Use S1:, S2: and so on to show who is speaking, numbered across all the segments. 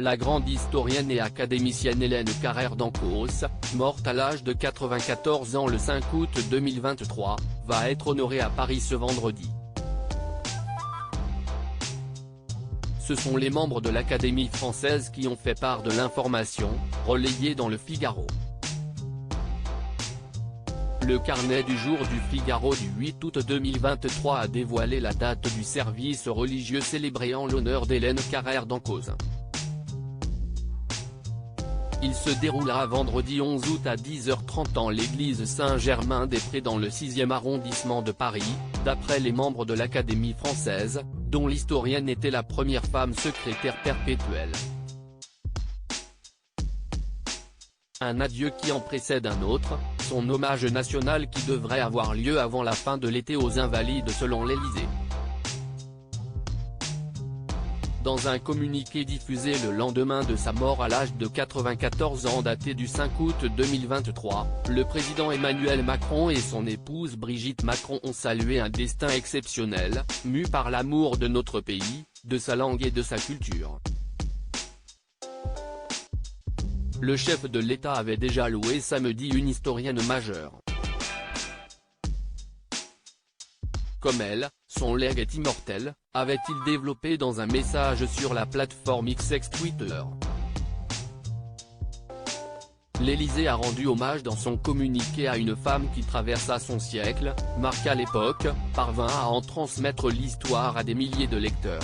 S1: La grande historienne et académicienne Hélène Carrère d'Ancos, morte à l'âge de 94 ans le 5 août 2023, va être honorée à Paris ce vendredi. Ce sont les membres de l'Académie française qui ont fait part de l'information, relayée dans le Figaro. Le carnet du jour du Figaro du 8 août 2023 a dévoilé la date du service religieux célébré en l'honneur d'Hélène Carrère d'Ancos. Il se déroulera vendredi 11 août à 10h30 en l'église Saint-Germain-des-Prés dans le 6e arrondissement de Paris, d'après les membres de l'Académie française, dont l'historienne était la première femme secrétaire perpétuelle. Un adieu qui en précède un autre, son hommage national qui devrait avoir lieu avant la fin de l'été aux Invalides selon l'Élysée. Dans un communiqué diffusé le lendemain de sa mort à l'âge de 94 ans daté du 5 août 2023, le président Emmanuel Macron et son épouse Brigitte Macron ont salué un destin exceptionnel, mu par l'amour de notre pays, de sa langue et de sa culture. Le chef de l'État avait déjà loué samedi une historienne majeure. Comme elle, son legs est immortel, avait-il développé dans un message sur la plateforme X ex-Twitter. L'Élysée a rendu hommage dans son communiqué à une femme qui traversa son siècle, marqua l'époque, parvint à en transmettre l'histoire à des milliers de lecteurs.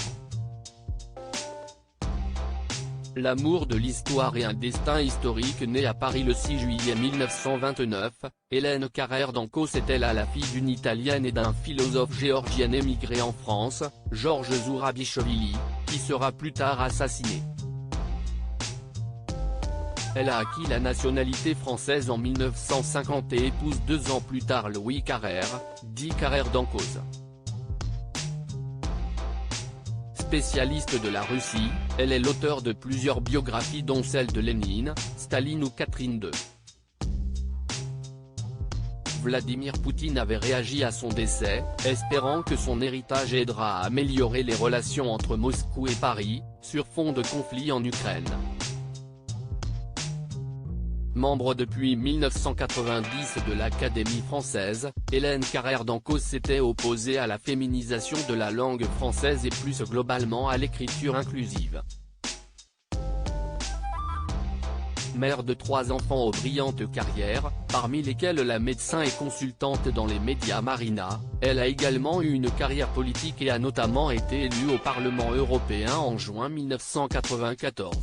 S1: L'amour de l'histoire et un destin historique. Née à Paris le 6 juillet 1929, Hélène Carrère d'Ancos était la fille d'une Italienne et d'un philosophe géorgien émigré en France, Georges Zourabichvili, qui sera plus tard assassiné. Elle a acquis la nationalité française en 1950 et épouse 2 ans plus tard Louis Carrère, dit Carrère d'Ancos. Spécialiste de la Russie, elle est l'auteure de plusieurs biographies dont celle de Lénine, Staline ou Catherine II. Vladimir Poutine avait réagi à son décès, espérant que son héritage aidera à améliorer les relations entre Moscou et Paris, sur fond de conflit en Ukraine. Membre depuis 1990 de l'Académie française, Hélène Carrère d'Ancos s'était opposée à la féminisation de la langue française et plus globalement à l'écriture inclusive. Mère de 3 enfants aux brillantes carrières, parmi lesquels la médecin et consultante dans les médias Marina, elle a également eu une carrière politique et a notamment été élue au Parlement européen en juin 1994.